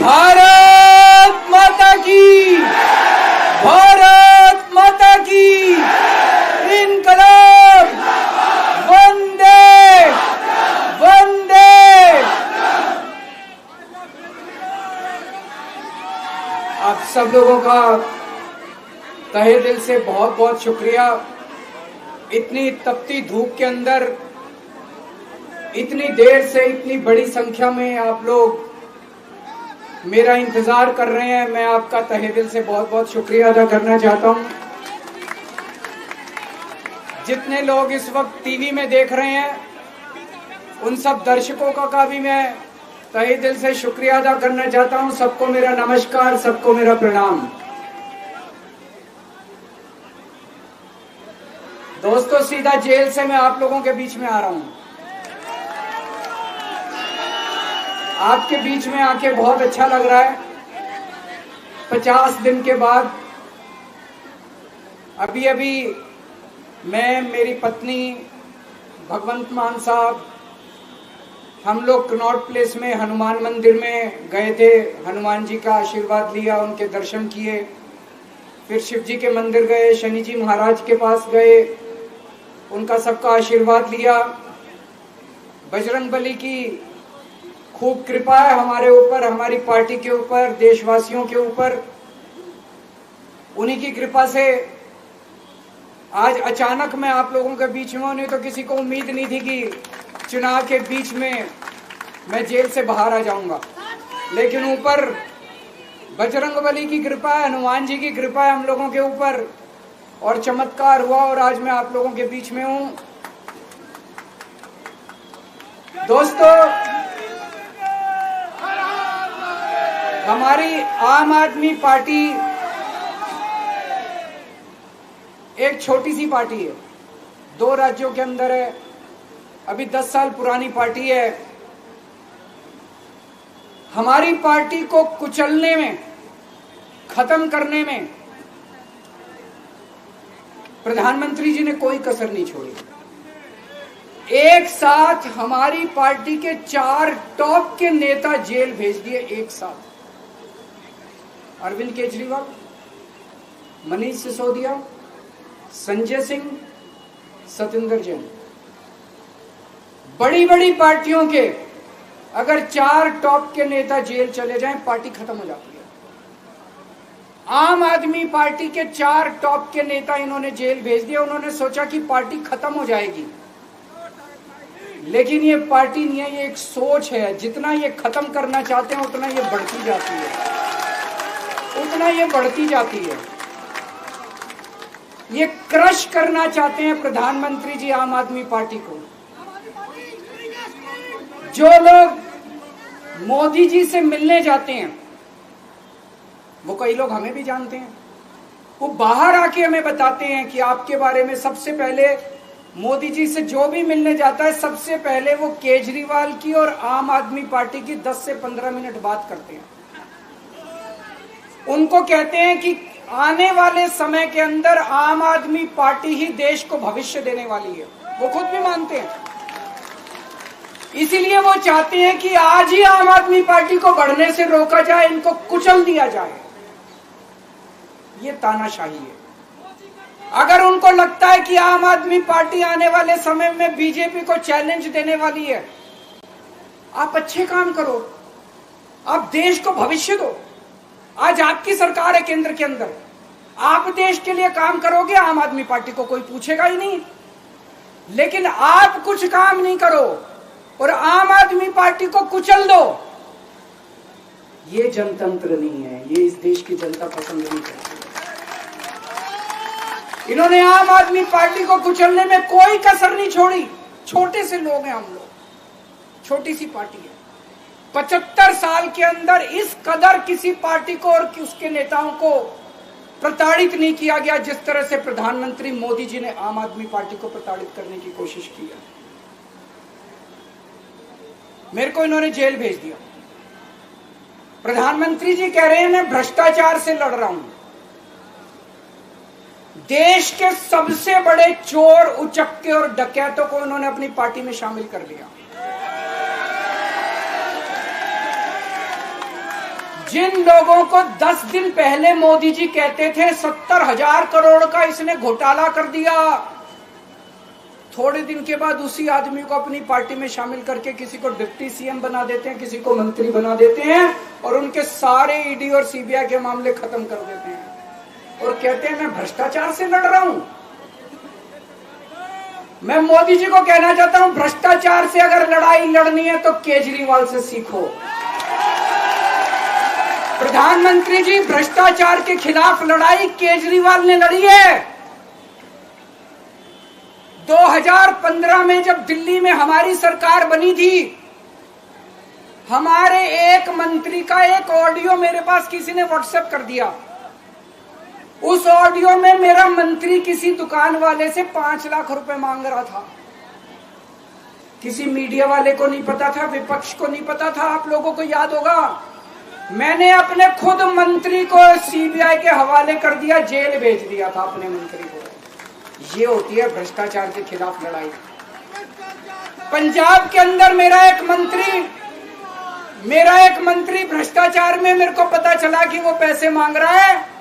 भारत माता की, भारत माता की, इनकलाब, वंदे वंदे। आप सब लोगों का तहे दिल से बहुत बहुत शुक्रिया। इतनी तपती धूप के अंदर इतनी देर से इतनी बड़ी संख्या में आप लोग मेरा इंतजार कर रहे हैं। मैं आपका तहे दिल से बहुत बहुत शुक्रिया अदा करना चाहता हूं। जितने लोग इस वक्त टीवी में देख रहे हैं उन सब दर्शकों का भी मैं तहे दिल से शुक्रिया अदा करना चाहता हूं। सबको मेरा नमस्कार, सबको मेरा प्रणाम। दोस्तों, सीधा जेल से मैं आप लोगों के बीच में आ रहा हूं। आपके बीच में आके बहुत अच्छा लग रहा है। 50 दिन के बाद अभी मैं, मेरी पत्नी भगवंत मान साहब, हम लोग कनॉट प्लेस में हनुमान मंदिर में गए थे। हनुमान जी का आशीर्वाद लिया, उनके दर्शन किए। फिर शिव जी के मंदिर गए, शनि जी महाराज के पास गए, उनका सबका आशीर्वाद लिया। बजरंग बली की खूब कृपा है हमारे ऊपर, हमारी पार्टी के ऊपर, देशवासियों के ऊपर। उन्हीं की कृपा से आज अचानक मैं आप लोगों के बीच में हूं। नहीं तो किसी को उम्मीद नहीं थी कि चुनाव के बीच में मैं जेल से बाहर आ जाऊंगा। लेकिन ऊपर बजरंग बली की कृपा है, हनुमान जी की कृपा है हम लोगों के ऊपर, और चमत्कार हुआ और आज मैं आप लोगों के बीच में हूं। दोस्तों, हमारी आम आदमी पार्टी एक छोटी सी पार्टी है, 2 राज्यों के अंदर है, अभी 10 साल पुरानी पार्टी है। हमारी पार्टी को कुचलने में, खत्म करने में प्रधानमंत्री जी ने कोई कसर नहीं छोड़ी। एक साथ हमारी पार्टी के 4 टॉप के नेता जेल भेज दिए एक साथ। अरविंद केजरीवाल, मनीष सिसोदिया, संजय सिंह, सतिंदर जैन। बड़ी बड़ी पार्टियों के अगर 4 टॉप के नेता जेल चले जाएं, पार्टी खत्म हो जाती है। आम आदमी पार्टी के 4 टॉप के नेता इन्होंने जेल भेज दिया। उन्होंने सोचा कि पार्टी खत्म हो जाएगी, लेकिन ये पार्टी नहीं है, ये एक सोच है। जितना ये खत्म करना चाहते हैं उतना ये बढ़ती जाती है, उतना ये बढ़ती जाती है। ये क्रश करना चाहते हैं प्रधानमंत्री जी आम आदमी पार्टी को। जो लोग मोदी जी से मिलने जाते हैं, वो कई लोग हमें भी जानते हैं, वो बाहर आके हमें बताते हैं कि आपके बारे में सबसे पहले मोदी जी से जो भी मिलने जाता है, सबसे पहले वो केजरीवाल की और आम आदमी पार्टी की 10 से 15 मिनट बात करते हैं। उनको कहते हैं कि आने वाले समय के अंदर आम आदमी पार्टी ही देश को भविष्य देने वाली है। वो खुद भी मानते हैं। इसीलिए वो चाहते हैं कि आज ही आम आदमी पार्टी को बढ़ने से रोका जाए, इनको कुचल दिया जाए। ये तानाशाही है। अगर उनको लगता है कि आम आदमी पार्टी आने वाले समय में बीजेपी को चैलेंज देने वाली है, आप अच्छे काम करो, आप देश को भविष्य दो। आज आपकी सरकार है केंद्र के अंदर, आप देश के लिए काम करोगे, आम आदमी पार्टी को कोई पूछेगा ही नहीं। लेकिन आप कुछ काम नहीं करो और आम आदमी पार्टी को कुचल दो, ये जनतंत्र नहीं है, ये इस देश की जनता पसंद नहीं करती। इन्होंने आम आदमी पार्टी को कुचलने में कोई कसर नहीं छोड़ी। छोटे से लोग हैं हम लोग, छोटी सी पार्टी है। 75 साल के अंदर इस कदर किसी पार्टी को और उसके नेताओं को प्रताड़ित नहीं किया गया जिस तरह से प्रधानमंत्री मोदी जी ने आम आदमी पार्टी को प्रताड़ित करने की कोशिश की है। मेरे को इन्होंने जेल भेज दिया। प्रधानमंत्री जी कह रहे हैं मैं भ्रष्टाचार से लड़ रहा हूं। देश के सबसे बड़े चोर, उचक्के और डकैतों को उन्होंने अपनी पार्टी में शामिल कर लिया। जिन लोगों को 10 दिन पहले मोदी जी कहते थे 70,000 करोड़ का इसने घोटाला कर दिया, थोड़े दिन के बाद उसी आदमी को अपनी पार्टी में शामिल करके किसी को डिप्टी सीएम बना देते हैं, किसी को मंत्री बना देते हैं और उनके सारे ईडी और सीबीआई के मामले खत्म कर देते हैं और कहते हैं मैं भ्रष्टाचार से लड़ रहा हूं। मैं मोदी जी को कहना चाहता हूं, भ्रष्टाचार से अगर लड़ाई लड़नी है तो केजरीवाल से सीखो। प्रधानमंत्री जी, भ्रष्टाचार के खिलाफ लड़ाई केजरीवाल ने लड़ी है। 2015 में जब दिल्ली में हमारी सरकार बनी थी, हमारे एक मंत्री का एक ऑडियो मेरे पास किसी ने व्हाट्सएप कर दिया। उस ऑडियो में मेरा मंत्री किसी दुकान वाले से 5 लाख रुपए मांग रहा था। किसी मीडिया वाले को नहीं पता था, विपक्ष को नहीं पता था। आप लोगों को याद होगा, मैंने अपने खुद मंत्री को सीबीआई के हवाले कर दिया, जेल भेज दिया था अपने मंत्री को। ये होती है भ्रष्टाचार के खिलाफ लड़ाई। पंजाब के अंदर मेरा एक मंत्री भ्रष्टाचार में, मेरे को पता चला कि वो पैसे मांग रहा है।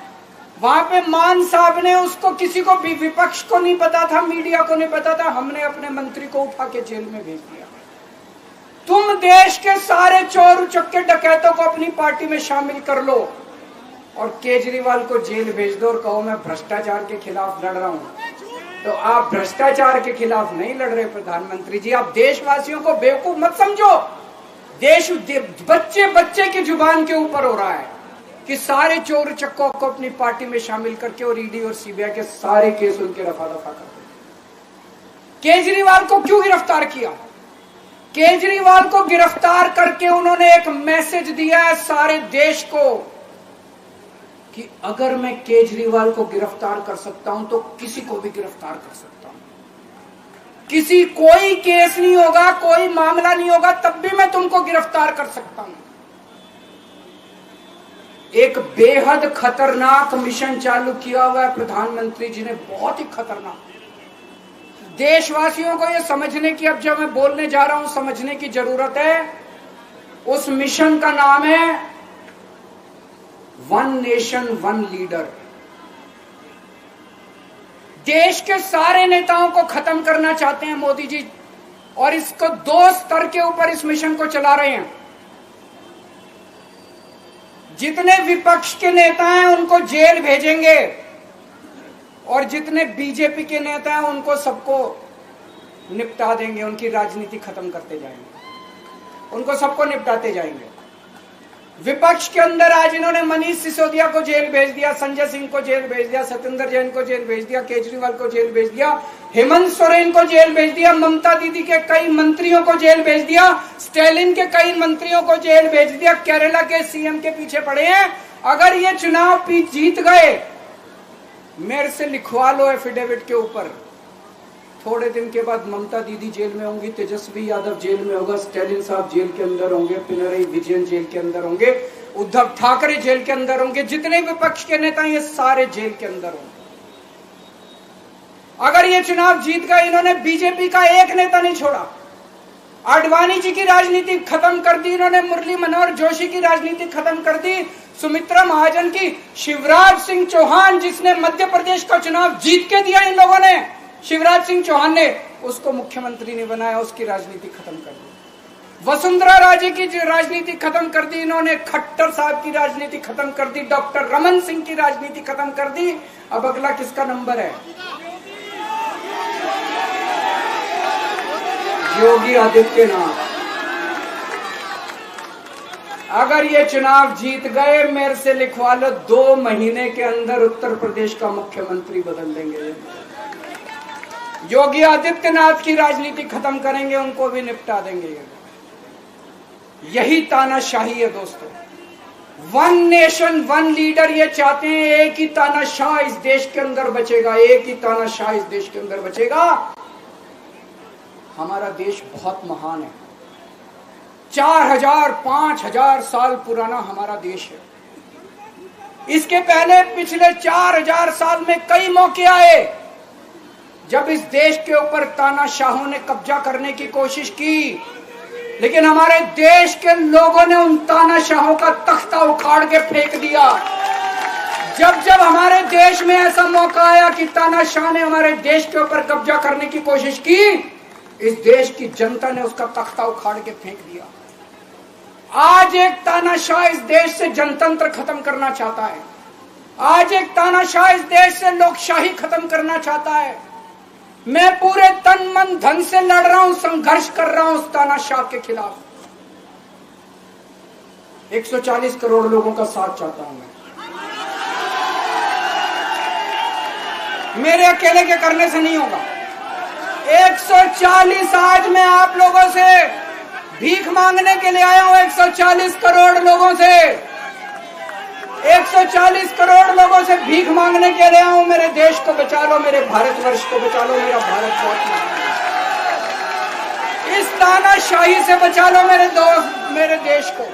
वहां पे मान साहब ने उसको, किसी को भी, विपक्ष को नहीं पता था, मीडिया को नहीं पता था, हमने अपने मंत्री को उठा के जेल में भेज दिया। तुम देश के सारे चोर उचक्के डकैतों को अपनी पार्टी में शामिल कर लो और केजरीवाल को जेल भेज दो और कहो मैं भ्रष्टाचार के खिलाफ लड़ रहा हूं। तो आप भ्रष्टाचार के खिलाफ नहीं लड़ रहे प्रधानमंत्री जी। आप देशवासियों को बेवकूफ मत समझो। देश बच्चे बच्चे की जुबान के ऊपर हो रहा है कि सारे चोर चक्कों को अपनी पार्टी में शामिल करके और ईडी और सीबीआई के सारे केस उनके रफा दफा कर दे। केजरीवाल को क्यों गिरफ्तार किया? केजरीवाल को गिरफ्तार करके उन्होंने एक मैसेज दिया है सारे देश को कि अगर मैं केजरीवाल को गिरफ्तार कर सकता हूं तो किसी को भी गिरफ्तार कर सकता हूं। कोई केस नहीं होगा, कोई मामला नहीं होगा, तब भी मैं तुमको गिरफ्तार कर सकता हूं। एक बेहद खतरनाक मिशन चालू किया हुआ है प्रधानमंत्री जी ने, बहुत ही खतरनाक। देशवासियों को यह समझने की, अब जब मैं बोलने जा रहा हूं, समझने की जरूरत है। उस मिशन का नाम है वन नेशन वन लीडर। देश के सारे नेताओं को खत्म करना चाहते हैं मोदी जी और इसको 2 स्तर के ऊपर इस मिशन को चला रहे हैं। जितने विपक्ष के नेता हैं उनको जेल भेजेंगे और जितने बीजेपी के नेता हैं उनको सबको निपटा देंगे, उनकी राजनीति खत्म करते जाएंगे, उनको सबको निपटाते जाएंगे। विपक्ष के अंदर आज इन्होंने मनीष सिसोदिया को जेल भेज दिया, संजय सिंह को जेल भेज दिया, सत्येंद्र जैन को जेल भेज दिया, केजरीवाल को जेल भेज दिया, हेमंत सोरेन को जेल भेज दिया, ममता दीदी के कई मंत्रियों को जेल भेज दिया, स्टालिन के कई मंत्रियों को जेल भेज दिया, केरला के सीएम के पीछे पड़े हैं। अगर ये चुनाव जीत गए, मेरे से लिखवा लो एफिडेविट के ऊपर, थोड़े दिन के बाद ममता दीदी जेल में होंगी, तेजस्वी यादव जेल में होगा, स्टालिन साहब जेल के अंदर होंगे, पिनरई विजयन जेल के अंदर होंगे, उद्धव ठाकरे जेल के अंदर होंगे, जितने विपक्ष के नेता ये सारे जेल के अंदर होंगे। अगर ये चुनाव जीत गए, इन्होंने बीजेपी का एक नेता नहीं छोड़ा। आडवाणी जी की राजनीति खत्म कर दी इन्होंने, मुरली मनोहर जोशी की राजनीति खत्म कर दी, सुमित्रा महाजन की, शिवराज सिंह चौहान जिसने मध्य प्रदेश का चुनाव जीत के दिया इन लोगों ने, शिवराज सिंह चौहान ने उसको मुख्यमंत्री नहीं बनाया, उसकी राजनीति खत्म कर दी। वसुंधरा राजे की राजनीति खत्म कर दी इन्होंने, खट्टर साहब की राजनीति खत्म कर दी, डॉक्टर रमन सिंह की राजनीति खत्म कर दी। अब अगला किसका नंबर है? योगी आदित्यनाथ। अगर ये चुनाव जीत गए, मेरे से लिखवा लो, 2 महीने के अंदर उत्तर प्रदेश का मुख्यमंत्री बदल देंगे। योगी आदित्यनाथ की राजनीति खत्म करेंगे, उनको भी निपटा देंगे। यही तानाशाही है दोस्तों। वन नेशन वन लीडर ये चाहते हैं, एक ही तानाशाह इस देश के अंदर बचेगा, एक ही तानाशाह इस देश के अंदर बचेगा। हमारा देश बहुत महान है, 4000 5000 साल पुराना हमारा देश है। इसके पहले पिछले 4000 साल में कई मौके आए जब इस देश के ऊपर तानाशाहों ने कब्जा करने की कोशिश की। लेकिन हमारे देश के लोगों ने उन तानाशाहों का तख्ता उखाड़ के फेंक दिया। जब जब हमारे देश में ऐसा मौका आया कि तानाशाह ने हमारे देश के ऊपर कब्जा करने की कोशिश की, इस देश की जनता ने उसका तख्ता उखाड़ के फेंक दिया। आज एक तानाशाह इस देश से जनतंत्र खत्म करना चाहता है। आज एक तानाशाह इस देश से लोकशाही खत्म करना चाहता है। मैं पूरे तन मन धन से लड़ रहा हूं, संघर्ष कर रहा हूं उस तानाशाह के खिलाफ। 140 करोड़ लोगों का साथ चाहता हूं मैं। मेरे अकेले के करने से नहीं होगा। 140 आज मैं आप लोगों से भीख मांगने के लिए आया हूं। 140 करोड़ लोगों से 140 करोड़ लोगों से भीख मांगने के लिए आया हूं। मेरे देश को बचा लो, मेरे भारतवर्ष को बचा लो, मेरा भारत बहुत महान है। इस तानाशाही से बचा लो मेरे दोस्त, मेरे देश को।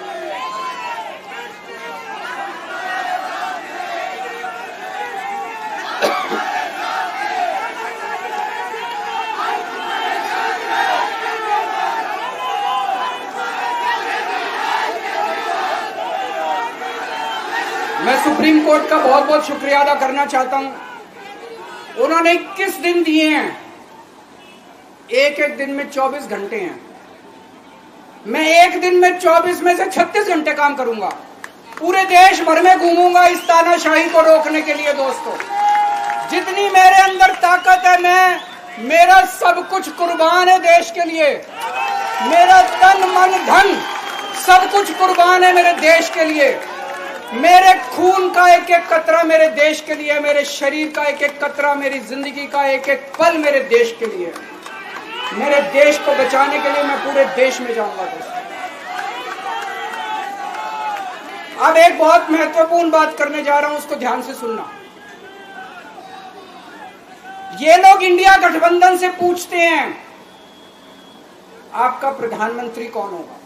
मैं सुप्रीम कोर्ट का बहुत बहुत शुक्रिया अदा करना चाहता हूं। उन्होंने 21 दिन दिए हैं, एक एक दिन में 24 घंटे हैं। मैं एक दिन में 24 में से 36 घंटे काम करूंगा। पूरे देश भर में घूमूंगा इस तानाशाही को रोकने के लिए। दोस्तों, जितनी मेरे अंदर ताकत है, मेरा सब कुछ कुर्बान है देश के लिए। मेरा तन मन धन सब कुछ कुर्बान है मेरे देश के लिए। मेरे खून का एक एक कतरा मेरे देश के लिए, मेरे शरीर का एक एक कतरा, मेरी जिंदगी का एक एक पल मेरे देश के लिए। मेरे देश को बचाने के लिए मैं पूरे देश में जाऊंगा। दोस्तों, अब एक बहुत महत्वपूर्ण बात करने जा रहा हूं, उसको ध्यान से सुनना। ये लोग इंडिया गठबंधन से पूछते हैं आपका प्रधानमंत्री कौन होगा।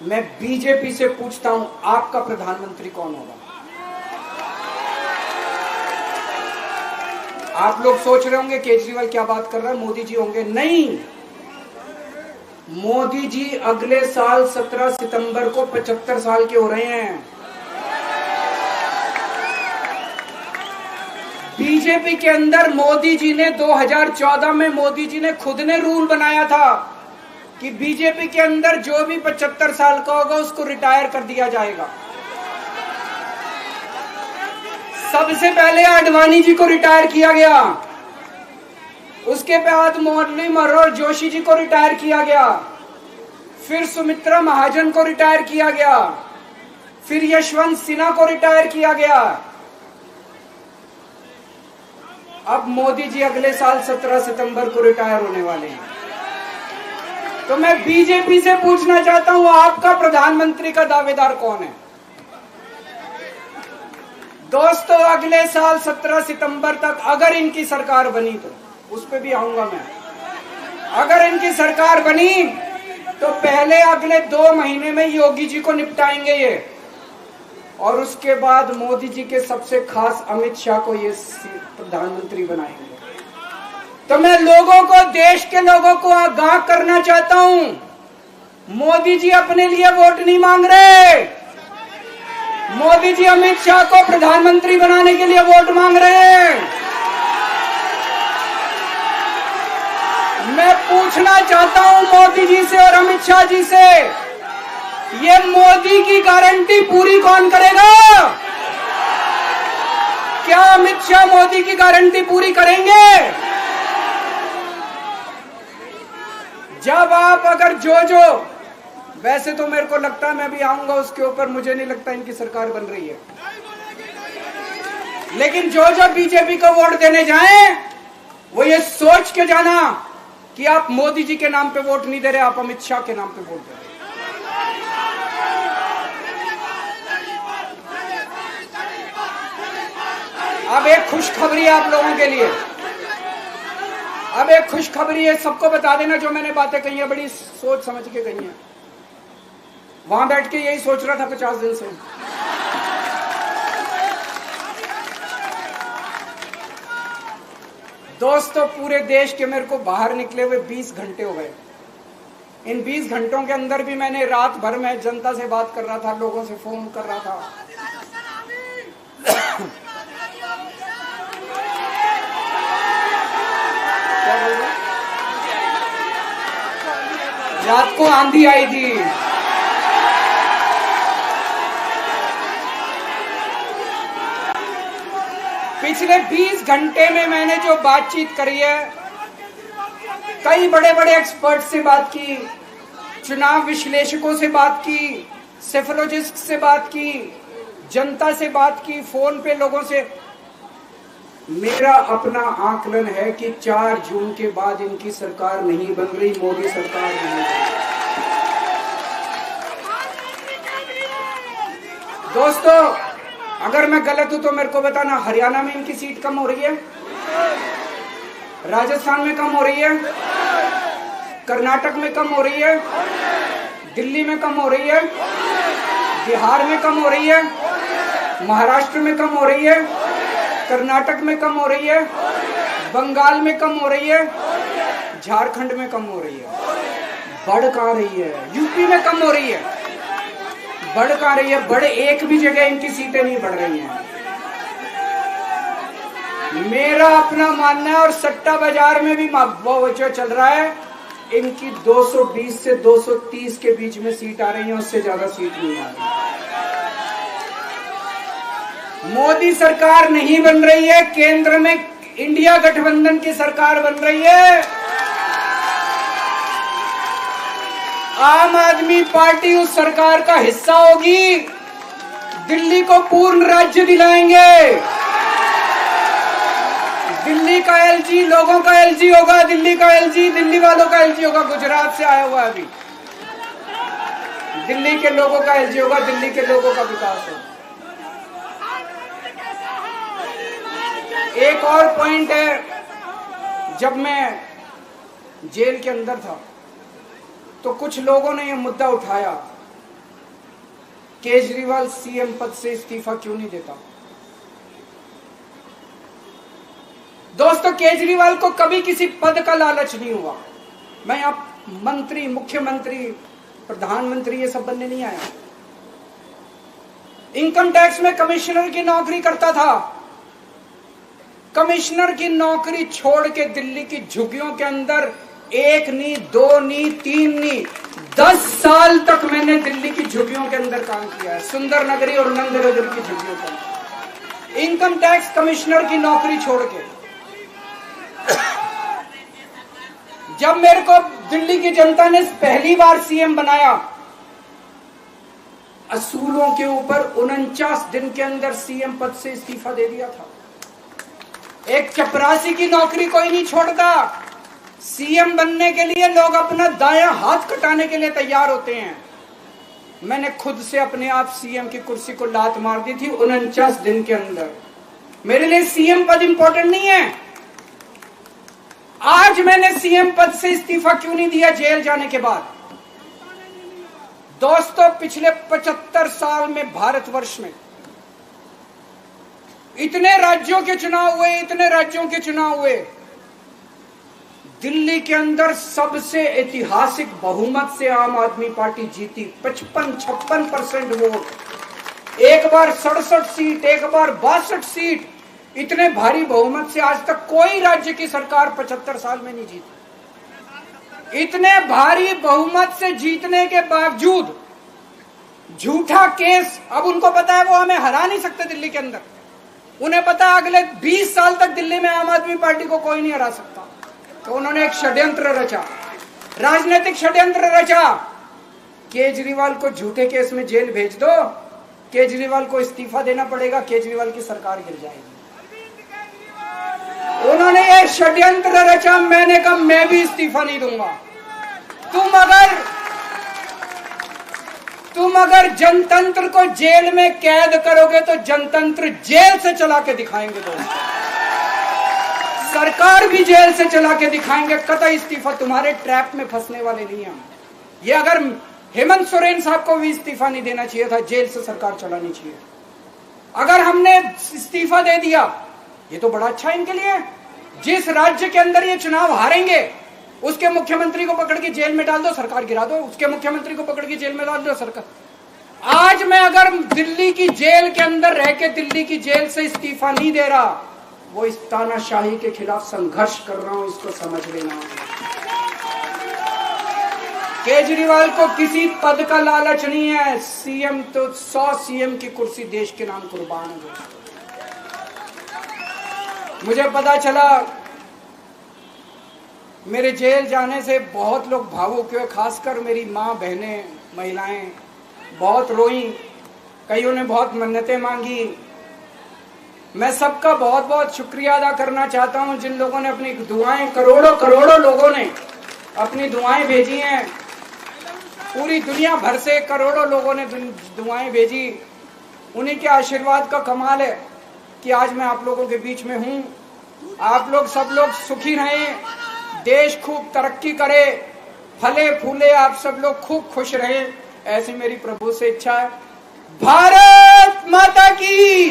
मैं बीजेपी से पूछता हूं आपका प्रधानमंत्री कौन होगा। आप लोग सोच रहे होंगे केजरीवाल क्या बात कर रहा है, मोदी जी होंगे। नहीं, मोदी जी अगले साल 17 सितंबर को 75 साल के हो रहे हैं। बीजेपी के अंदर मोदी जी ने 2014 में मोदी जी ने खुद ने रूल बनाया था कि बीजेपी के अंदर जो भी 75 साल का होगा उसको रिटायर कर दिया जाएगा। सबसे पहले आडवाणी जी को रिटायर किया गया, उसके बाद मुरली मनोहर जोशी जी को रिटायर किया गया, फिर सुमित्रा महाजन को रिटायर किया गया, फिर यशवंत सिन्हा को रिटायर किया गया। अब मोदी जी अगले साल 17 सितंबर को रिटायर होने वाले हैं। तो मैं बीजेपी से पूछना चाहता हूं आपका प्रधानमंत्री का दावेदार कौन है। दोस्तों, अगले साल 17 सितंबर तक अगर इनकी सरकार बनी, तो उस पर भी आऊंगा मैं। अगर इनकी सरकार बनी तो पहले अगले 2 महीने में योगी जी को निपटाएंगे ये, और उसके बाद मोदी जी के सबसे खास अमित शाह को ये प्रधानमंत्री बनाएंगे। तो मैं लोगों को, देश के लोगों को आगाह करना चाहता हूं, मोदी जी अपने लिए वोट नहीं मांग रहे। मोदी जी अमित शाह को प्रधानमंत्री बनाने के लिए वोट मांग रहे हैं। मैं पूछना चाहता हूं मोदी जी से और अमित शाह जी से, ये मोदी की गारंटी पूरी कौन करेगा? क्या अमित शाह मोदी की गारंटी पूरी करेंगे? जब आप अगर जो वैसे तो मेरे को लगता है मैं भी आऊंगा उसके ऊपर, मुझे नहीं लगता इनकी सरकार बन रही है, लेकिन जो बीजेपी को वोट देने जाएं वो ये सोच के जाना कि आप मोदी जी के नाम पे वोट नहीं दे रहे, आप अमित शाह के नाम पे वोट दे रहे। अब एक खुशखबरी है आप लोगों के लिए, अब एक खुशखबरी है। सबको बता देना जो मैंने बातें कही है बड़ी सोच समझ के कही है। वहां बैठ के यही सोच रहा था 50 दिन से। दोस्तों, पूरे देश के मेरे को बाहर निकले हुए 20 घंटे हो गए। इन 20 घंटों के अंदर भी मैंने रात भर में जनता से बात कर रहा था, लोगों से फोन कर रहा था। रात को आंधी आई थी। पिछले 20 घंटे में मैंने जो बातचीत करी है, कई बड़े बड़े एक्सपर्ट से बात की, चुनाव विश्लेषकों से बात की, सेफोलॉजिस्ट से बात की, जनता से बात की, फोन पे लोगों से। मेरा अपना आकलन है कि 4 जून के बाद इनकी सरकार नहीं बन रही, मोदी सरकार नहीं बन रही। दोस्तों, अगर मैं गलत हूं तो मेरे को बताना। हरियाणा में इनकी सीट कम हो रही है, राजस्थान में कम हो रही है, कर्नाटक में कम हो रही है, दिल्ली में कम हो रही है, बिहार में कम हो रही है, महाराष्ट्र में कम हो रही है, कर्नाटक में कम हो रही है, बंगाल में कम हो रही है, झारखंड में कम हो रही है। बढ़ कहां रही है? यूपी में कम हो रही है, बढ़ कहां रही है? बड़े एक भी जगह इनकी सीटें नहीं बढ़ रही हैं। मेरा अपना मानना है, और सट्टा बाजार में भी वो जो चल रहा है, इनकी 220 से 230 के बीच में सीट आ रही है, उससे ज्यादा सीट नहीं आ रही। मोदी सरकार नहीं बन रही है, केंद्र में इंडिया गठबंधन की सरकार बन रही है। आम आदमी पार्टी उस सरकार का हिस्सा होगी। दिल्ली को पूर्ण राज्य दिलाएंगे। दिल्ली का एलजी लोगों का एलजी होगा, दिल्ली का एलजी दिल्ली वालों का एलजी होगा। गुजरात से आया हुआ अभी, दिल्ली के लोगों का एलजी होगा, दिल्ली के लोगों का विकास होगा। एक और पॉइंट है, जब मैं जेल के अंदर था तो कुछ लोगों ने यह मुद्दा उठाया, केजरीवाल सीएम पद से इस्तीफा क्यों नहीं देता। दोस्तों, केजरीवाल को कभी किसी पद का लालच नहीं हुआ। मैं अब मंत्री, मुख्यमंत्री, प्रधानमंत्री ये सब बनने नहीं आया। इनकम टैक्स में कमिश्नर की नौकरी करता था। कमिश्नर की नौकरी छोड़ के दिल्ली की झुग्गियों के अंदर 1 नहीं, 2 नहीं, 3 नहीं, 10 साल तक मैंने दिल्ली की झुग्गियों के अंदर काम किया है, सुंदर नगरी और नंद नगरी की झुग्गियों के अंदर, इनकम टैक्स कमिश्नर की नौकरी छोड़ के। जब मेरे को दिल्ली की जनता ने पहली बार सीएम बनाया, असूलों के ऊपर 49 दिन के अंदर सीएम पद से इस्तीफा दे दिया था। एक चपरासी की नौकरी कोई नहीं छोड़ता। सीएम बनने के लिए लोग अपना दायां हाथ कटाने के लिए तैयार होते हैं। मैंने खुद से अपने आप सीएम की कुर्सी को लात मार दी थी 49 दिन के अंदर। मेरे लिए सीएम पद इंपॉर्टेंट नहीं है। आज मैंने सीएम पद से इस्तीफा क्यों नहीं दिया जेल जाने के बाद? दोस्तों, पिछले 75 साल में भारतवर्ष में इतने राज्यों के चुनाव हुए, इतने राज्यों के चुनाव हुए, दिल्ली के अंदर सबसे ऐतिहासिक बहुमत से आम आदमी पार्टी जीती। 55-56% वोट, एक बार 67 सीट, एक बार 62 सीट। इतने भारी बहुमत से आज तक कोई राज्य की सरकार 75 साल में नहीं जीती। इतने भारी बहुमत से जीतने के बावजूद झूठा केस, अब उनको पता है वो हमें हरा नहीं सकते दिल्ली के अंदर। उन्हें पता है अगले 20 साल तक दिल्ली में आम आदमी पार्टी को कोई नहीं हरा सकता। तो उन्होंने एक षड्यंत्र रचा, राजनीतिक षड्यंत्र रचा। केजरीवाल को झूठे केस में जेल भेज दो, केजरीवाल को इस्तीफा देना पड़ेगा, केजरीवाल की सरकार गिर जाएगी। उन्होंने ये षड्यंत्र रचा। मैंने कहा मैं भी इस्तीफा नहीं दूंगा। तुम अगर जनतंत्र को जेल में कैद करोगे तो जनतंत्र जेल से चला के दिखाएंगे। दोस्तों, सरकार भी जेल से चला के दिखाएंगे। कतई इस्तीफा, तुम्हारे ट्रैप में फंसने वाले नहीं हम। ये अगर हेमंत सोरेन साहब को भी इस्तीफा नहीं देना चाहिए था, जेल से सरकार चलानी चाहिए। अगर हमने इस्तीफा दे दिया, ये तो बड़ा अच्छा इनके लिए। जिस राज्य के अंदर ये चुनाव हारेंगे उसके मुख्यमंत्री को पकड़ के जेल में डाल दो, सरकार गिरा दो। उसके मुख्यमंत्री को पकड़ के जेल में डाल दो, सरकार। आज मैं अगर दिल्ली की जेल के अंदर रह के दिल्ली की जेल से इस्तीफा नहीं दे रहा, वो इस तानाशाही के खिलाफ संघर्ष कर रहा हूं, इसको समझ लेना। केजरीवाल को किसी पद का लालच नहीं है। सीएम तो 100 सीएम की कुर्सी देश के नाम कुर्बान हो। मुझे पता चला मेरे जेल जाने से बहुत लोग भावुक हुए, खासकर मेरी माँ, बहनें, महिलाएं बहुत रोई, कईयों ने बहुत मन्नतें मांगी। मैं सबका बहुत बहुत शुक्रिया अदा करना चाहता हूं जिन लोगों ने अपनी दुआएं, करोड़ों लोगों ने अपनी दुआएं भेजी हैं। पूरी दुनिया भर से करोड़ों लोगों ने दुआएं भेजी। उन्हीं के आशीर्वाद का कमाल है कि आज मैं आप लोगों के बीच में हूं। आप लोग सब लोग सुखी रहें, देश खूब तरक्की करे, फले फूले, आप सब लोग खूब खुश रहें, ऐसी मेरी प्रभु से इच्छा है। भारत माता की।